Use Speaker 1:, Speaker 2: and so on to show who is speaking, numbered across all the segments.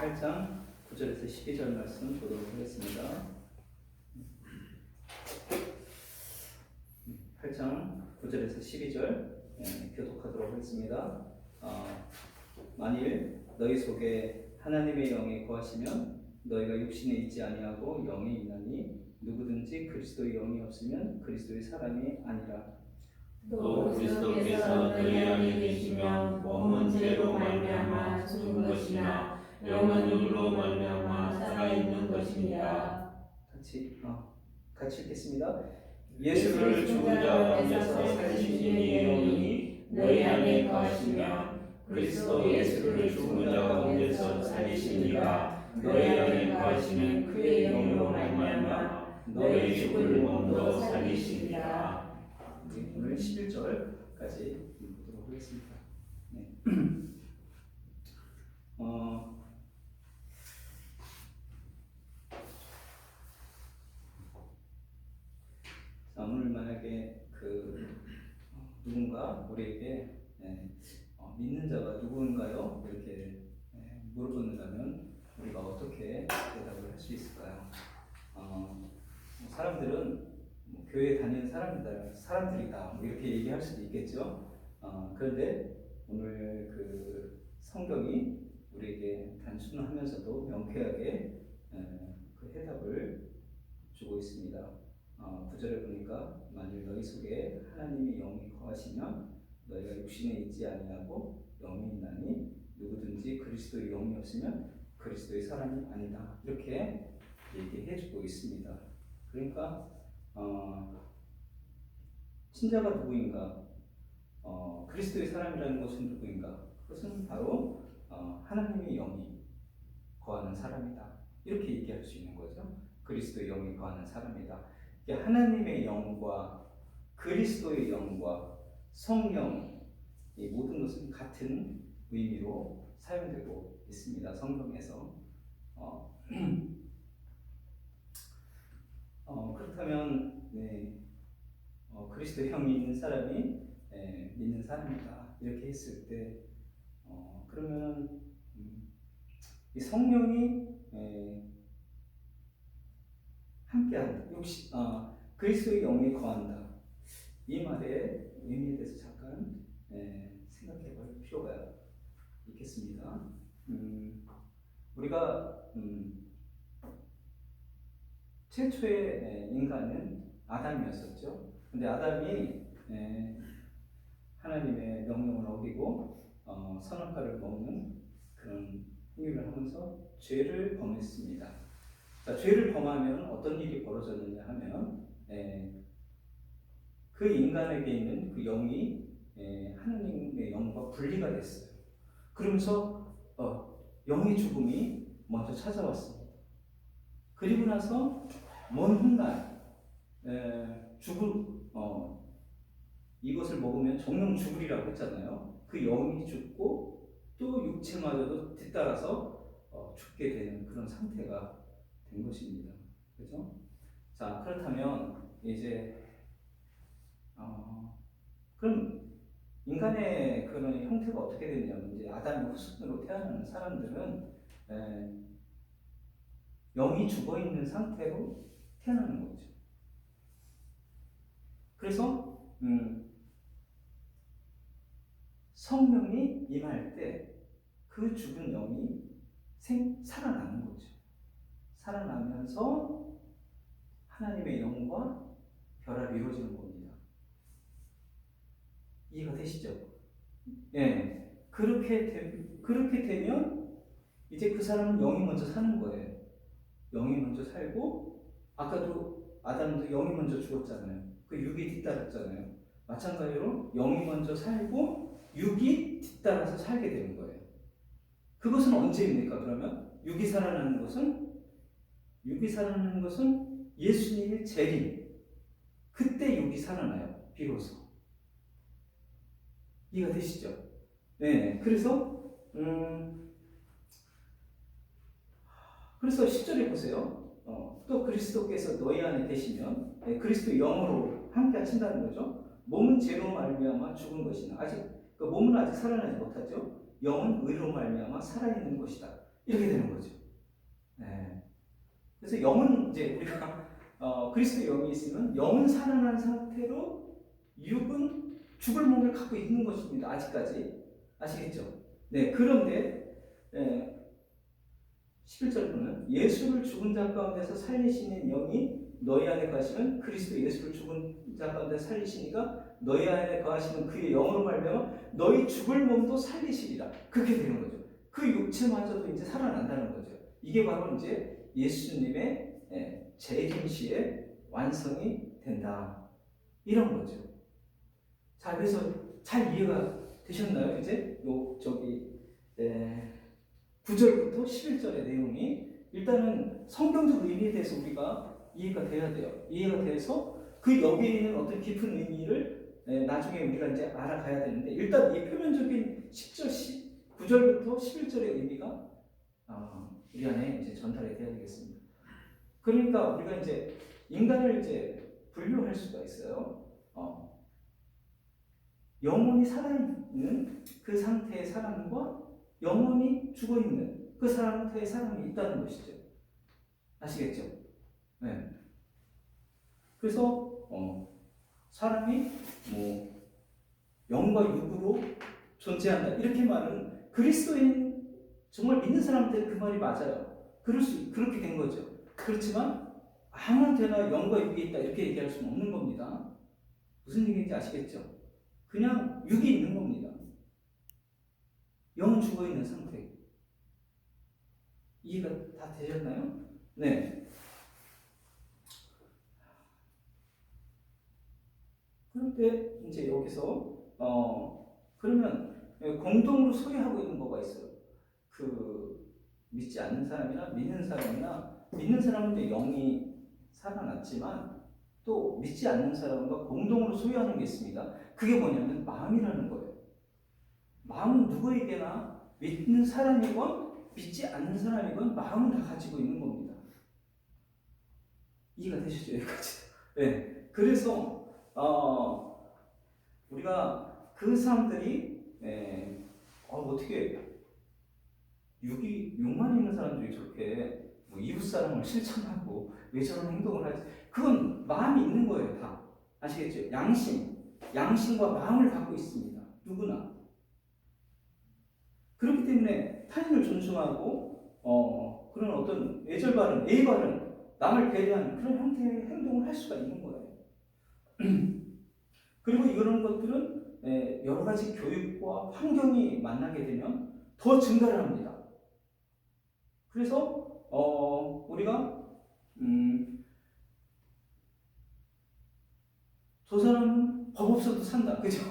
Speaker 1: 8장 9절에서 12절 말씀 보도록 하겠습니다. 8장 9절에서 12절 교독하도록 하겠습니다. 만일 너희 속에 하나님의 영이 거하시면 너희가 육신에 있지 아니하고 영에 있나니 누구든지 그리스도의 영이 없으면 그리스도의 사람이 아니라.
Speaker 2: 또 그리스도께서 너희 안에 계시면 몸은 죄로 말미암아 죽은 것이나 영은 의로 말미암아 살아있는 것입니다.
Speaker 1: 같이 읽겠습니다.
Speaker 2: 예수를 죽은 자 가운데서 살리신 이의 영이 너희 안에 거하시면 그리스도 예수를 죽은 자 가운데서 살리신 이가 너희 안에 거하시는 그의 영으로 말미암아 너희 죽을 몸도 살리시리라.
Speaker 1: 오늘 11절까지 보도록 하겠습니다. 오늘 만약에 누군가 우리에게 믿는 자가 누구인가요? 이렇게 물어본다면 우리가 어떻게 대답을 할 수 있을까요? 사람들은 교회 다니는 사람들이다 이렇게 얘기할 수도 있겠죠. 그런데 오늘 성경이 우리에게 단순하면서도 명쾌하게 그 해답을 주고 있습니다. 9절에 보니까 만일 너희 속에 하나님의 영이 거하시면 너희가 육신에 있지 아니하고 영이 있나니 누구든지 그리스도의 영이 없으면 그리스도의 사람이 아니다 이렇게 얘기해 주고 있습니다. 그러니까 신자가 누구인가? 그리스도의 사람이라는 것은 누구인가? 그것은 바로 하나님의 영이 거하는 사람이다 이렇게 얘기할 수 있는 거죠. 그리스도의 영이 거하는 사람이다. 하나님의 영과 그리스도의 영과 성령 이 모든 것은 같은 의미로 사용되고 있습니다. 성경에서. 그렇다면 그리스도의 영이 있는 사람이 믿는 사람이다 이렇게 했을 때 그러면 이 성령이 함께한다. 그리스도의 영이 거한다. 이 말의 의미에 대해서 잠깐 생각해 볼 필요가 있겠습니다. 우리가 최초의 인간은 아담이었었죠. 근데 아담이 하나님의 명령을 어기고 선악과를 먹는 그런 행위를 하면서 죄를 범했습니다. 자, 죄를 범하면 어떤 일이 벌어졌느냐 하면 그 인간에게 있는 그 영이 하나님의 영과 분리가 됐어요. 그러면서 영의 죽음이 먼저 찾아왔습니다. 그리고 나서 먼 훗날 이것을 먹으면 정령 죽으리라고 했잖아요. 그 영이 죽고 또 육체마저도 뒤따라서 죽게 되는 그런 상태가 된 것입니다. 그렇죠? 자, 그렇다면 이제 그럼 인간의 그런 형태가 어떻게 되느냐면 이제 아담의 후손으로 태어나는 사람들은 영이 죽어 있는 상태로 태어나는 거죠. 그래서 성령이 임할 때 그 죽은 영이 살아나는 거죠. 살아나면서 하나님의 영과 결합이 이루어지는 겁니다. 이해가 되시죠? 그렇게 되면 이제 그 사람은 영이 먼저 사는 거예요. 영이 먼저 살고 아까도 아담도 영이 먼저 죽었잖아요. 그 육이 뒤따랐잖아요. 마찬가지로 영이 먼저 살고 육이 뒤따라서 살게 되는 거예요. 그것은 언제입니까? 그러면 육이 살아나는 것은 예수님의 재림. 그때 육이 살아나요. 비로소. 이해가 되시죠? 네. 그래서 10절에 보세요. 또 그리스도께서 너희 안에 계시면 그리스도 영으로 함께 하신다는 거죠. 몸은 죄로 말미암아 죽은 것이나 몸은 아직 살아나지 못하죠. 영은 의로 말미암아 살아있는 것이다. 이렇게 되는 거죠. 네. 그래서 영은 이제 우리가 그리스도의 영이 있으면 영은 살아난 상태로 육은 죽을 몸을 갖고 있는 것입니다. 아직까지. 아시겠죠? 네. 그런데 11절 보면 예수를 죽은 자 가운데서 살리시는 영이 너희 안에 거하시면 그리스도 예수를 죽은 자 가운데 살리시니까 너희 안에 거하시는 그의 영으로 말미암아 너희 죽을 몸도 살리시리라. 그렇게 되는 거죠. 그 육체마저도 이제 살아난다는 거죠. 이게 바로 이제 예수님의 재림시의 완성이 된다. 이런 거죠. 자, 그래서 잘 이해가 되셨나요? 이제 저기 9절부터 11절의 내용이 일단은 성경적 의미에 대해서 우리가 이해가 돼야 돼요. 이해가 돼서 그 여기에 있는 어떤 깊은 의미를 나중에 우리가 이제 알아가야 되는데 일단 이 표면적인 9절부터 11절의 의미가 우리 안에 이제 전달이 돼야 되겠습니다. 그러니까 우리가 이제 인간을 이제 분류할 수가 있어요. 영혼이 살아있는 그 상태의 사람과 영혼이 죽어있는 그 상태의 사람이 있다는 것이죠. 아시겠죠? 네. 그래서 사람이 뭐 영과 육으로 존재한다 이렇게 말은 그리스도인 정말 믿는 사람들은 그 말이 맞아요. 그렇게 된 거죠. 그렇지만 아무한테나 영과 육이 있다 이렇게 얘기할 수는 없는 겁니다. 무슨 얘기인지 아시겠죠? 그냥 육이 있는 겁니다. 영은 죽어있는 상태. 이해가 다 되셨나요? 네. 그런데 이제 여기서 그러면 공동으로 소유하고 있는 거가 있어요. 그 믿지 않는 사람이나 믿는 사람은 이제 영이 살아났지만 또 믿지 않는 사람과 공동으로 소유하는 게 있습니다. 그게 뭐냐면 마음이라는 거예요. 마음은 누구에게나 믿는 사람이건 믿지 않는 사람이건 마음은 다 가지고 있는 겁니다. 이해가 되시죠? 여기까지. 네. 그래서 우리가 그 사람들이 어떻게 육만 있는 사람들이 저렇게 뭐 이웃 사랑을 실천하고 왜 저런 행동을 하지? 그건 마음이 있는 거예요, 다. 아시겠죠? 양심과 마음을 갖고 있습니다. 누구나. 그렇기 때문에 타인을 존중하고 그런 어떤 예의 바른 남을 배려하는 그런 형태의 행동을 할 수가 있는 거예요. 그리고 이런 것들은 여러 가지 교육과 환경이 만나게 되면 더 증가를 합니다. 그래서 우리가 저 사람은 법 없어도 산다, 그죠?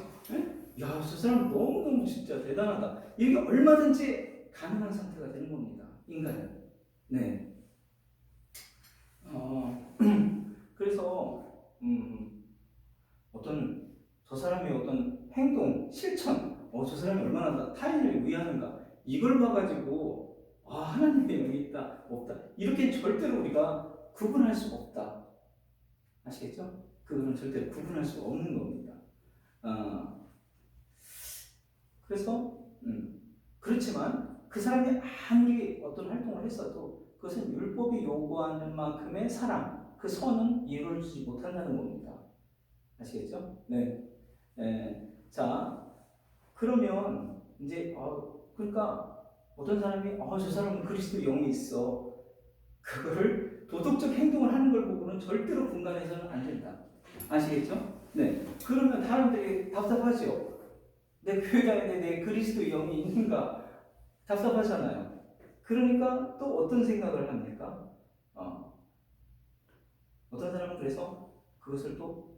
Speaker 1: 야, 저 사람 너무너무 진짜 대단하다. 이게 얼마든지 가능한 상태가 되는 겁니다. 인간은. 네. 그래서 저 사람의 어떤 행동, 실천, 저 사람이 얼마나 타인을 위하는가 이걸 봐가지고 하나님의 영이 있다, 없다 이렇게 절대로 우리가 구분할 수가 없다. 아시겠죠? 그거는 절대로 구분할 수가 없는 겁니다. 그래서 그렇지만 그 사람이 아무리 어떤 활동을 했어도 그것은 율법이 요구하는 만큼의 사랑, 그 선은 이루어지지 못한다는 겁니다. 아시겠죠? 네. 자, 그러면 이제 그러니까 어떤 사람이 저 사람은 그리스도 영이 있어. 그거를 도덕적 행동을 하는 걸 보고는 절대로 분간해서는 안 된다. 아시겠죠? 네. 그러면 사람들이 답답하죠. 내 교회당에 내 그리스도 영이 있는가 답답하잖아요. 그러니까 또 어떤 생각을 합니까? 어떤 사람은 그래서 그것을 또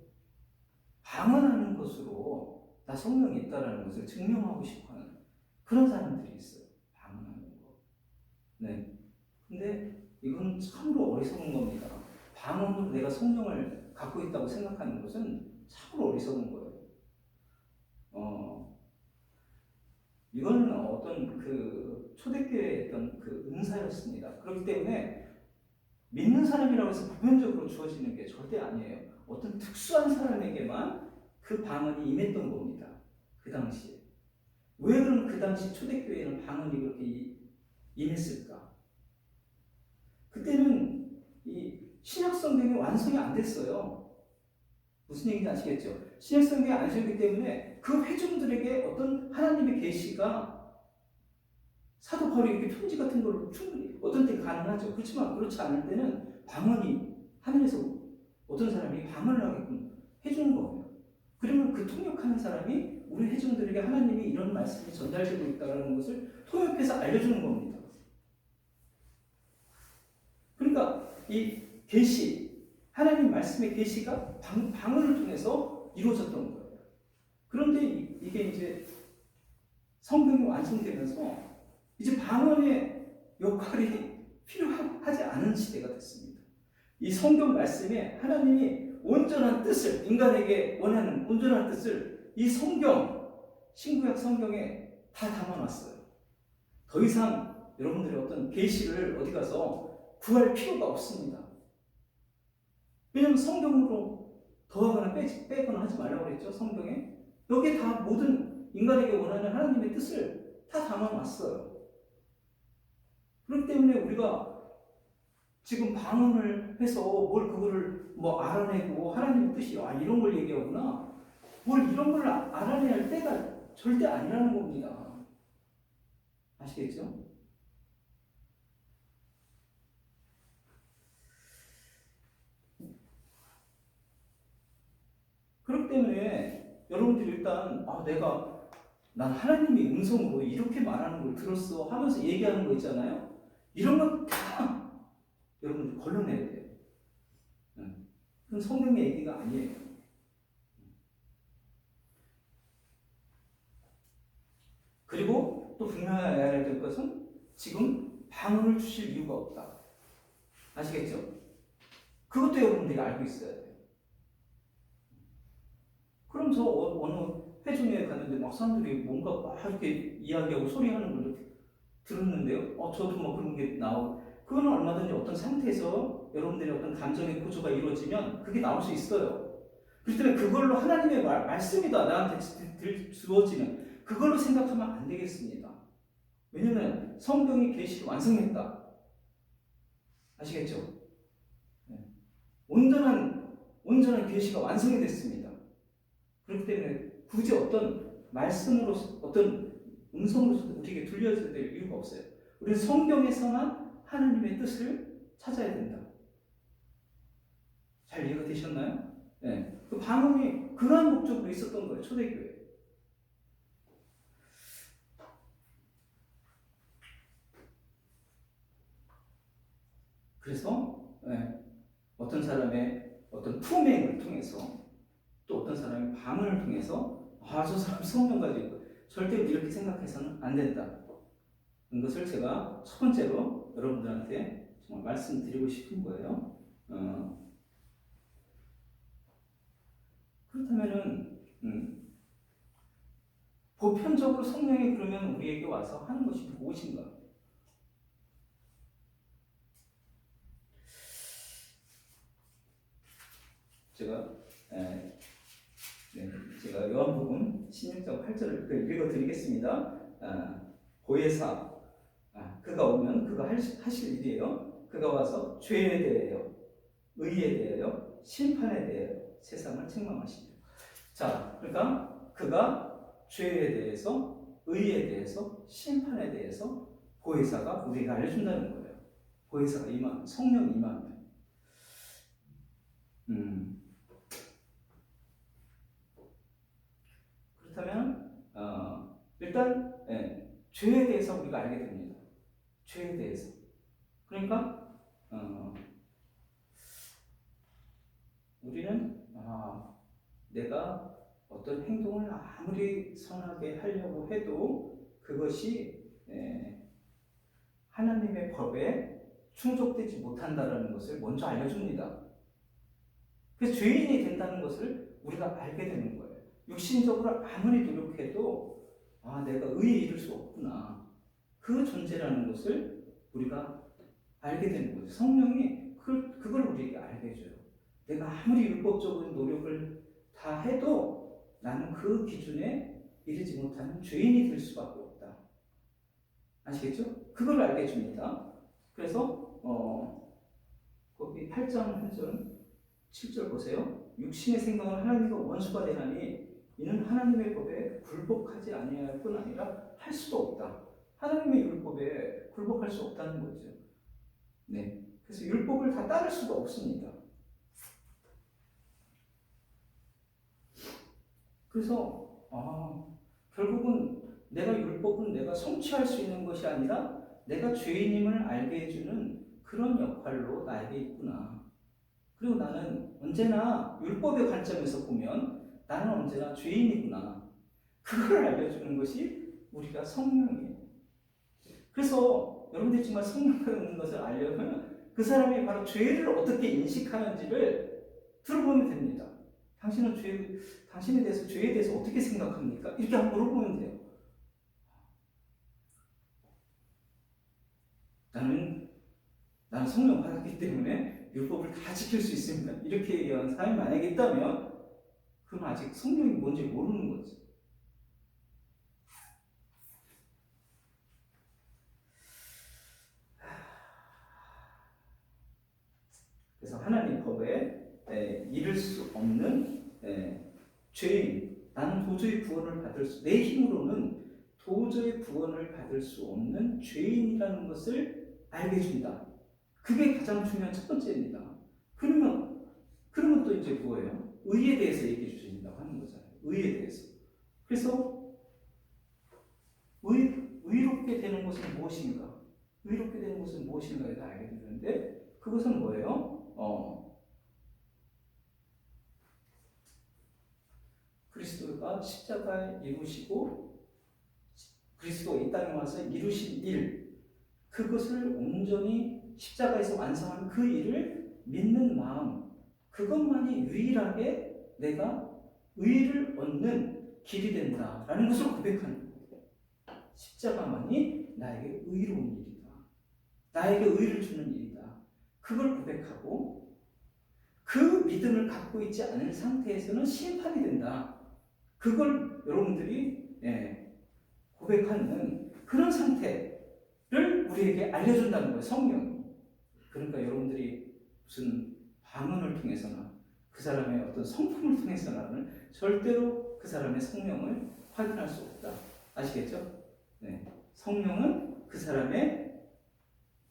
Speaker 1: 방언하는 것으로 나 성령이 있다라는 것을 증명하고 싶어하는 그런 사람들이 있어요. 방언하는 거. 네. 근데 이건 참으로 어리석은 겁니다. 방언으로 내가 성령을 갖고 있다고 생각하는 것은 참으로 어리석은 거예요. 이거는 어떤 그 초대교회의 어떤 그 은사였습니다. 그렇기 때문에 믿는 사람이라고 해서 보편적으로 주어지는 게 절대 아니에요. 어떤 특수한 사람에게만 그 방언이 임했던 겁니다. 그 당시에. 왜 그럼 그 당시 초대교회에는 방언이 그렇게 임했을까? 그때는 이 신약 성경이 완성이 안 됐어요. 무슨 얘기인지 아시겠죠? 신약 성경이 안 되기 때문에 그 회중들에게 어떤 하나님의 계시가 사도 바울이 이렇게 편지 같은 걸로 충분히 어떤 때 가능하죠. 그렇지만 그렇지 않을 때는 방언이 하늘에서 어떤 사람이 방언을 하게끔 해주는 거예요. 그러면 그 통역하는 사람이 우리 회중들에게 하나님이 이런 말씀이 전달되고 있다는 것을 통역해서 알려주는 겁니다. 그러니까 이 계시, 하나님 말씀의 계시가 방언을 통해서 이루어졌던 거예요. 그런데 이게 이제 성경이 완성되면서 이제 방언의 역할이 필요하지 않은 시대가 됐습니다. 이 성경 말씀에 하나님이 온전한 뜻을, 인간에게 원하는 온전한 뜻을 이 성경, 신구약 성경에 다 담아놨어요. 더 이상 여러분들의 어떤 계시를 어디 가서 구할 필요가 없습니다. 왜냐하면 성경으로 더하거나 빼거나 하지 말라고 그랬죠. 성경에. 여기에 다 모든 인간에게 원하는 하나님의 뜻을 다 담아놨어요. 그렇기 때문에 우리가 지금 방언을 해서 뭘 그거를 뭐 알아내고 하나님의 뜻이 이런 걸 얘기하구나. 뭘 이런 걸 알아내야 할 때가 절대 아니라는 겁니다. 아시겠죠? 그렇기 때문에 여러분들이 일단 난 하나님의 음성으로 이렇게 말하는 걸 들었어 하면서 얘기하는 거 있잖아요. 이런 거 다 여러분들 걸러내야 돼요. 그건 성경의 얘기가 아니에요. 그리고 또 분명해야 될 것은 지금 방언을 주실 이유가 없다. 아시겠죠? 그것도 여러분들이 알고 있어야 돼요. 그럼 저 어느 회중에 갔는데 막 사람들이 뭔가 막 이렇게 이야기하고 소리하는 걸 들었는데요. 저도 뭐 그런 게 나오고. 그거는 얼마든지 어떤 상태에서 여러분들의 어떤 감정의 구조가 이루어지면 그게 나올 수 있어요. 그렇기 때문에 그걸로 하나님의 말씀이다 나한테 주어지는 그걸로 생각하면 안 되겠습니다. 왜냐하면 성경이 계시를 완성했다. 아시겠죠? 네. 온전한 계시가 완성이 됐습니다. 그렇기 때문에 굳이 어떤 말씀으로서 어떤 음성으로서 우리에게 들려줘야 될 이유가 없어요. 우리는 성경에서만 하나님의 뜻을 찾아야 된다. 잘 이해가 되셨나요? 네. 그 방언이 그러한 목적으로 있었던 거예요. 초대교회. 그래서 어떤 사람의 어떤 품행을 통해서 또 어떤 사람의 방언을 통해서 저 사람 성령 가지고 있고 절대로 이렇게 생각해서는 안 된다. 이것을 제가 첫 번째로 여러분들한테 정말 말씀드리고 싶은 거예요. 그렇다면은 보편적으로 성령이 그러면 우리에게 와서 하는 것이 무엇인가? 제가 요한복음 16장 8절을 읽어드리겠습니다. 보혜사, 그가 오면 그가 하실 일이에요. 그가 와서 죄에 대하여, 의에 대하여, 심판에 대하여 세상을 책망하시리라. 자, 그러니까 그가 죄에 대해서, 의에 대해서, 심판에 대해서 보혜사가 우리에게 알려준다는 거예요. 보혜사가 임하면, 성령 임하면. 그렇다면 일단 죄에 대해서 우리가 알게 됩니다. 죄에 대해서. 그러니까 우리는 내가 어떤 행동을 아무리 선하게 하려고 해도 그것이 하나님의 법에 충족되지 못한다는 것을 먼저 알려줍니다. 그래서 죄인이 된다는 것을 우리가 알게 되는 거예요. 육신적으로 아무리 노력해도 내가 의에 이를 수 없구나. 그 존재라는 것을 우리가 알게 되는 거죠. 성령이 그걸 우리에게 알게 해줘요. 내가 아무리 율법적인 노력을 다 해도 나는 그 기준에 이르지 못하는 죄인이 될 수밖에 없다. 아시겠죠? 그걸 알게 해줍니다. 그래서 거기 8장 1절 7절 보세요. 육신의 생각은 하나님과 원수가 되나니 이는 하나님의 법에 굴복하지 아니할 뿐 아니라 할 수도 없다. 하나님의 율법에 굴복할 수 없다는 거죠. 네. 그래서 율법을 다 따를 수가 없습니다. 그래서 결국은 율법은 내가 성취할 수 있는 것이 아니라 내가 죄인임을 알게 해주는 그런 역할로 나에게 있구나. 그리고 나는 언제나 율법의 관점에서 보면 나는 언제나 죄인이구나. 그걸 알려주는 것이 우리가 성령이에요. 그래서 여러분들이 정말 성령 받는 것을 알려면 그 사람이 바로 죄를 어떻게 인식하는지를 들어보면 됩니다. 당신에 대해서 죄에 대해서 어떻게 생각합니까? 이렇게 한번 물어보면 돼요. 나는 성령 받았기 때문에 율법을 다 지킬 수 있습니다. 이렇게 얘기하는 사람이 만약에 있다면 그건 아직 성령이 뭔지 모르는 거죠. 그래서 하나님 법에 이를 수 없는 죄인, 나는 도저히 구원을 내 힘으로는 도저히 구원을 받을 수 없는 죄인이라는 것을 알게 해준다. 그게 가장 중요한 첫 번째입니다. 그러면 또 이제 뭐예요? 의에 대해서 얘기해 주신다고 하는 거잖아요. 의에 대해서. 그래서 의롭게 되는 것은 무엇인가? 의롭게 되는 것은 무엇인가에 알게 되는데 그것은 뭐예요? 그리스도가 십자가에 이루시고 그리스도가 이 땅에 와서 이루신 일, 그것을 온전히 십자가에서 완성한 그 일을 믿는 마음, 그것만이 유일하게 내가 의를 얻는 길이 된다라는 것을 고백하는 거예요. 십자가만이 나에게 의로운 일이다. 나에게 의를 주는 일이다. 그걸 고백하고 그 믿음을 갖고 있지 않은 상태에서는 심판이 된다. 그걸 여러분들이 고백하는 그런 상태를 우리에게 알려준다는 거예요. 성령이. 그러니까 여러분들이 무슨 방언을 통해서나 그 사람의 어떤 성품을 통해서나는 절대로 그 사람의 성령을 확인할 수 없다. 아시겠죠? 네. 성령은 그 사람의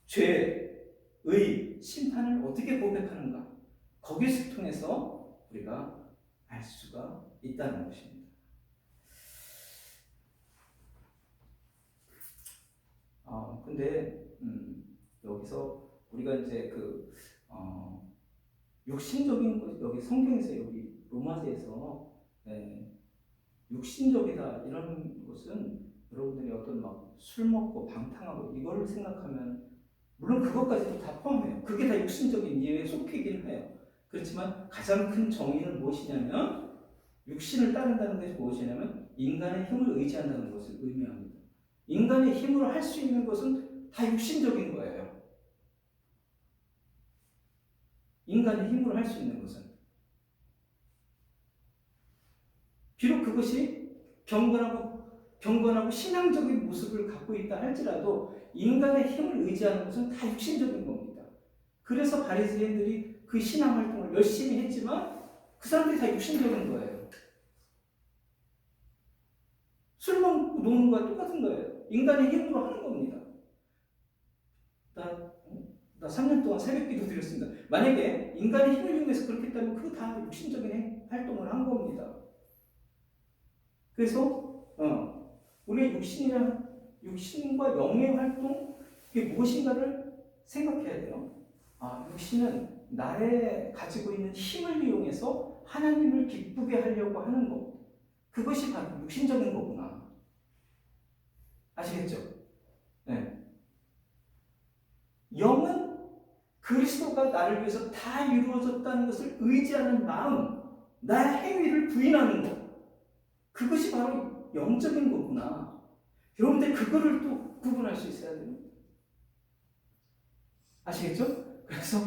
Speaker 1: 죄의 심판을 어떻게 고백하는가, 거기서 통해서 우리가 알 수가 있다는 것입니다. 근데 여기서 우리가 이제 육신적인 것, 여기 성경에서 여기 로마서에서 육신적이다 이런 것은 여러분들이 어떤 막 술 먹고 방탕하고 이걸 생각하면 물론 그것까지도 다 포함해요. 그게 다 육신적인 이해에 속히긴 해요. 그렇지만 가장 큰 정의는 무엇이냐면 육신을 따른다는 것이 무엇이냐면 인간의 힘을 의지한다는 것을 의미합니다. 인간의 힘으로 할 수 있는 것은 다 육신적인 거예요. 인간의 힘으로 할 수 있는 것은. 비록 그것이 경건하고 신앙적인 모습을 갖고 있다 할지라도 인간의 힘을 의지하는 것은 다 육신적인 겁니다. 그래서 바리새인들이 그 신앙 활동을 열심히 했지만 그 사람들이 다 육신적인 거예요. 술 먹고 노는 거와 똑같은 거예요. 인간의 힘으로 하는 겁니다. 나 3년 동안 새벽 기도 드렸습니다. 만약에 인간의 힘을 이용해서 그렇게 했다면 그거 다 육신적인 활동을 한 겁니다. 그래서 우리의 육신과 영의 활동, 그게 무엇인가를 생각해야 돼요. 육신은 나의 가지고 있는 힘을 이용해서 하나님을 기쁘게 하려고 하는 것. 그것이 바로 육신적인 거구나. 아시겠죠? 네. 영은 그리스도가 나를 위해서 다 이루어졌다는 것을 의지하는 마음, 나의 행위를 부인하는 것. 그것이 바로 영적인 거구나. 여러분들 그거를 또 구분할 수 있어야 돼요. 아시겠죠? 그래서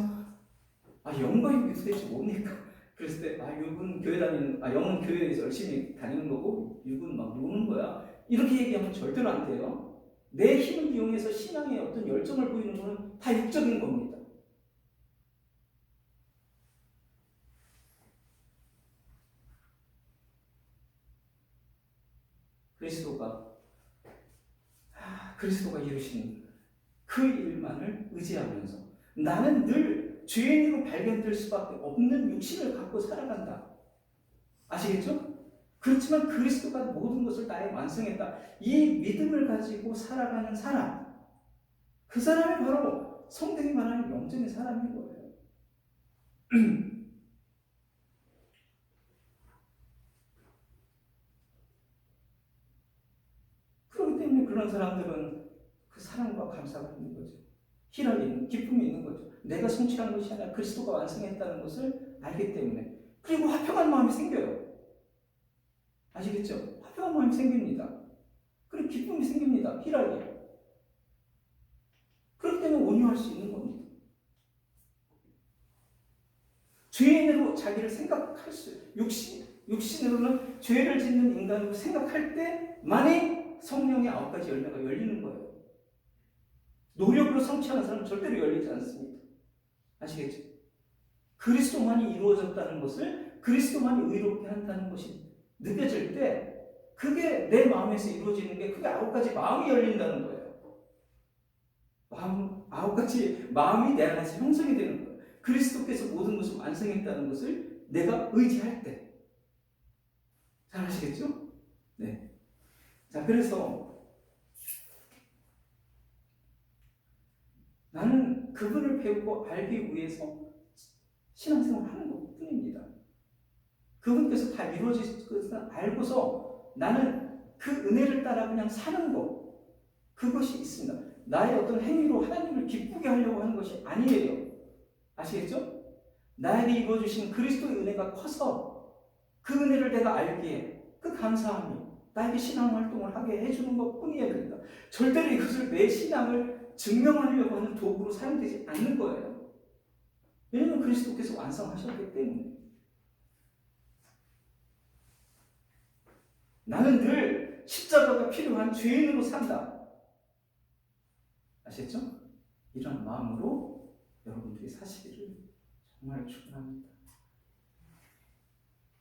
Speaker 1: 영과 육이 도대체 뭡니까? 그랬을 때 영은 교회에서 열심히 다니는 거고 육은 막 노는 거야. 이렇게 얘기하면 절대로 안 돼요. 내 힘을 이용해서 신앙의 어떤 열정을 보이는 것은 다 육적인 겁니다. 그리스도가 이루신 그 일만을 의지하면서 나는 늘 죄인으로 발견될 수밖에 없는 육신을 갖고 살아간다. 아시겠죠? 그렇지만 그리스도가 모든 것을 나에 완성했다. 이 믿음을 가지고 살아가는 사람, 그 사람이 바로 성경이 말하는 영적인 사람인 거예요. 그렇기 때문에 그런 사람들은 그 사랑과 감사가 있는 거죠. 희락이 있는, 기쁨이 있는 거죠. 내가 성취한 것이 아니라 그리스도가 완성했다는 것을 알기 때문에. 그리고 화평한 마음이 생겨요. 아시겠죠? 화평한 마음이 생깁니다. 그리고 기쁨이 생깁니다. 희락이. 그렇기 때문에 온유할 수 있는 겁니다. 죄인으로 자기를 생각할 수, 육신으로는 죄를 짓는 인간으로 생각할 때만이 성령의 9가지 열매가 열리는 거예요. 노력으로 성취하는 사람은 절대로 열리지 않습니다. 아시겠죠? 그리스도만이 이루어졌다는 것을, 그리스도만이 의롭게 한다는 것이 느껴질 때 그게 내 마음에서 이루어지는 게 그게 9가지 마음이 열린다는 거예요. 9가지 마음이 내 안에서 형성이 되는 거예요. 그리스도께서 모든 것을 완성했다는 것을 내가 의지할 때. 잘 아시겠죠? 네. 자, 그래서 나는 그분을 배우고 알기 위해서 신앙생활을 하는 것 뿐입니다. 그분께서 다 이루어질 것을 알고서 나는 그 은혜를 따라 그냥 사는 것, 그것이 있습니다. 나의 어떤 행위로 하나님을 기쁘게 하려고 하는 것이 아니에요. 아시겠죠? 나에게 이루어주신 그리스도의 은혜가 커서 그 은혜를 내가 알기에 그 감사함이 나에게 신앙 활동을 하게 해주는 것 뿐이어야 된다. 절대로 이것을 내 신앙을 증명하려고 하는 도구로 사용되지 않는 거예요. 왜냐하면 그리스도께서 완성하셨기 때문에. 나는 늘 십자가가 필요한 죄인으로 산다. 아시겠죠? 이런 마음으로 여러분들이 사시기를 정말 축원합니다.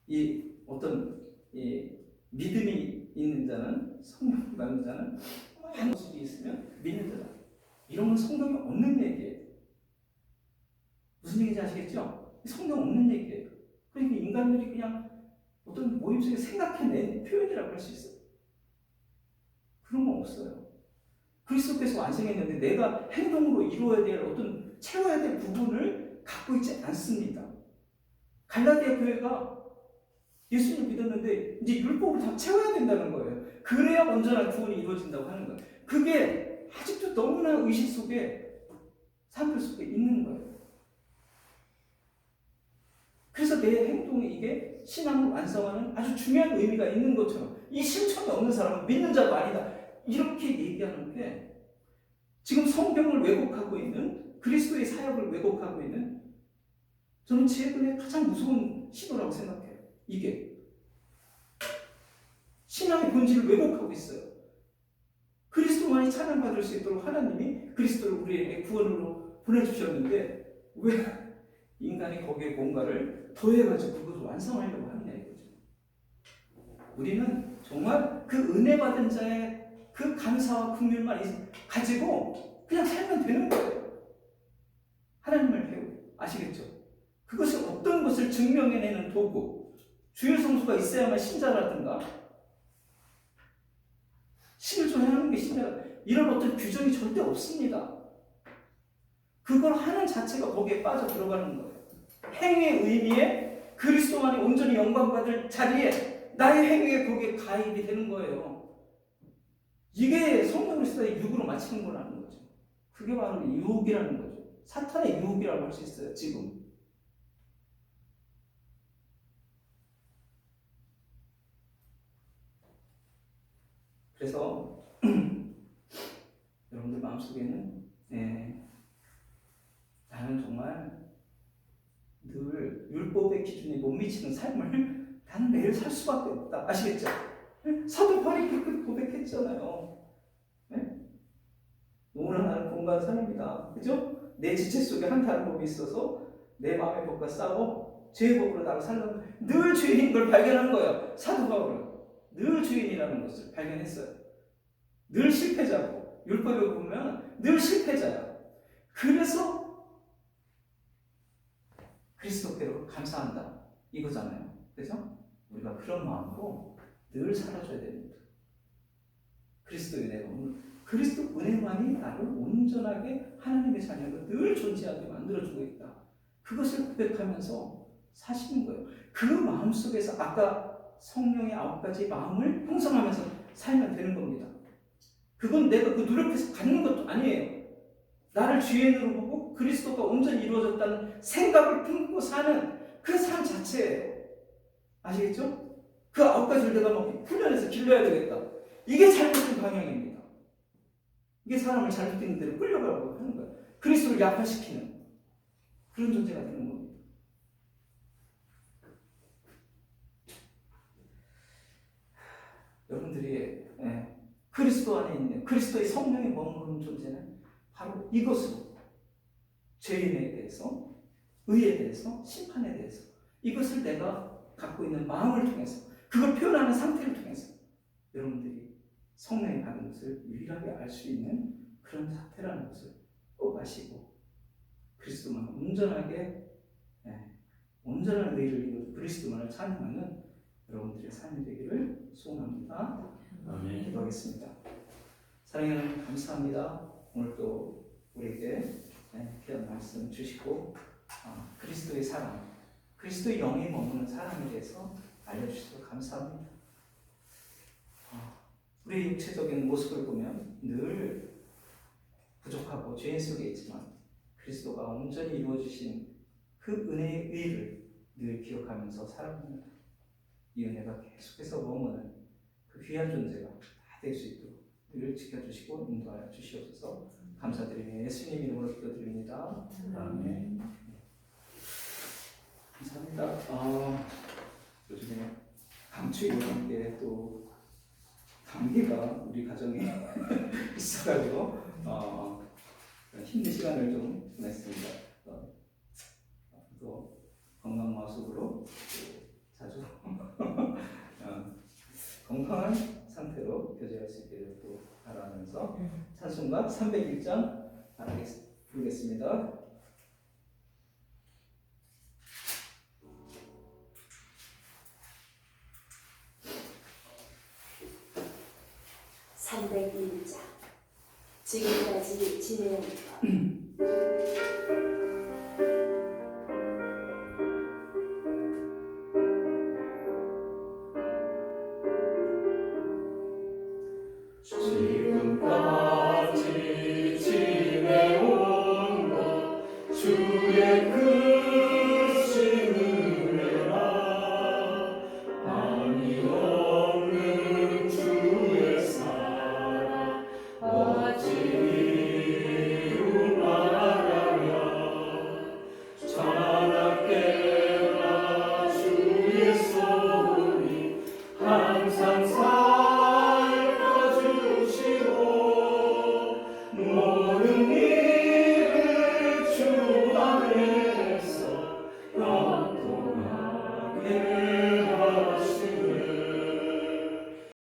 Speaker 1: 이 어떤 믿음이 있는 자는, 성령 받는 자는 한 모습이 있으면 믿는 자다. 이런 건 성경이 없는 얘기예요. 무슨 얘기인지 아시겠죠? 성경 없는 얘기예요. 그러니까 인간들이 그냥 어떤 모임 속에 생각해낸 표현이라고 할 수 있어요. 그런 건 없어요. 그리스도께서 완성했는데 내가 행동으로 이루어야 될 어떤 채워야 될 부분을 갖고 있지 않습니다. 갈라디아 교회가 예수님 믿었는데 이제 율법을 다 채워야 된다는 거예요. 그래야 온전한 구원이 이루어진다고 하는 거예요. 그게 아직도 너무나 의식 속에, 사람들 속에 있는 거예요. 그래서 내 행동에 이게 신앙을 완성하는 아주 중요한 의미가 있는 것처럼, 이 실천이 없는 사람은 믿는 자도 아니다. 이렇게 얘기하는 게 지금 성경을 왜곡하고 있는, 그리스도의 사역을 왜곡하고 있는, 저는 최근에 가장 무서운 시도라고 생각해요. 이게 신앙의 본질을 왜곡하고 있어요. 그리스도만이 찬양받을 수 있도록 하나님이 그리스도를 우리에게 구원으로 보내주셨는데 왜 인간이 거기에 뭔가를 더해가지고 그것을 완성하려고 하느냐 이거죠. 우리는 정말 그 은혜 받은 자의 그 감사와 긍휼만 가지고 그냥 살면 되는 거예요. 하나님을 배우고. 아시겠죠? 그것이 어떤 것을 증명해내는 도구, 주요 성수가 있어야만 신자라든가 신을 전하는 게 신자라, 이런 어떤 규정이 절대 없습니다. 그걸 하는 자체가 거기에 빠져 들어가는 거예요. 행위의 의미에 그리스도만이 온전히 영광받을 자리에 나의 행위가 거기에 가입이 되는 거예요. 이게 성령 그리스도의 유혹으로 맞추는 거라는 거죠. 그게 바로 유혹이라는 거죠. 사탄의 유혹이라고 할 수 있어요. 지금 그래서 여러분들 마음속에는 나는 정말 늘 율법의 기준에 못 미치는 삶을 나는 매일 살 수밖에 없다. 아시겠죠? 사도 바울이 그렇게 고백했잖아요. 네? 공간 삶입니다. 그죠? 내 지체 속에 한 다른 법이 있어서 내 마음의 법과 싸워 죄의 법으로 나를 살려고 늘 주인인 걸 발견한 거예요. 사도 바울은 늘 주인이라는 것을 발견했어요. 늘 실패자고 율법에 보면 늘 실패자야. 그래서 그리스도께로 감사한다 이거잖아요. 그죠? 우리가 그런 마음으로 늘 살아줘야 됩니다. 그리스도의 은혜가 그리스도 은혜만이 나를 온전하게 하나님의 자녀로 늘 존재하게 만들어주고 있다. 그것을 고백하면서 사시는 거예요. 그 마음 속에서 아까 성령의 9가지 마음을 형성하면서 살면 되는 겁니다. 그건 내가 그 노력해서 갖는 것도 아니에요. 나를 주인으로 보고 그리스도가 온전히 이루어졌다는 생각을 품고 사는 그 삶 자체예요. 아시겠죠? 그 9가지를 내가 막 훈련해서 길러야 되겠다. 이게 잘못된 방향입니다. 이게 사람을 잘못된 대로 끌려가려고 하는 거예요. 그리스도를 약화시키는 그런 존재가 되는 겁니다. 여러분들이 그리스도 안에 있는 그리스도의 성령이 머무르는 존재는 바로 이것으로 죄인에 대해서, 의에 대해서, 심판에 대해서 이것을 내가 갖고 있는 마음을 통해서 그걸 표현하는 상태를 통해서 여러분들이 성령이 받은 것을 유일하게 알 수 있는 그런 상태라는 것을 꼭 아시고 그리스도만 온전하게 온전한 의를 이루어 그리스도만을 찬양하는 여러분들의 삶이 되기를 소원합니다.
Speaker 2: 아멘.
Speaker 1: 기도하겠습니다. 사랑하는 하나님 감사합니다. 오늘 또 우리에게 귀한 말씀 주시고 그리스도의 사랑, 그리스도의 영이 머무는 사랑에 대해서 알려주셔서 감사합니다. 우리의 육체적인 모습을 보면 늘 부족하고 죄인 속에 있지만 그리스도가 온전히 이루어주신 그 은혜의 의를 늘 기억하면서 살아갑니다. 이 은혜가 계속해서 머무는 그 귀한 존재가 다 될 수 있도록 늘 지켜주시고 인도하여 주시옵소서. 감사드리며 예수님 이름으로 기도드립니다. 아멘. 감사합니다. 요즘에 강추위와 함께 또 감기가 우리 가정에 있어가지고 힘든 시간을 좀 보냈습니다. 또 건강 모습으로 자주 건강한 상태로 교제할 수 있기를 또 바라면서 찬송가 301장 부르겠습니다.
Speaker 3: (301장) 지금까지 지내온 것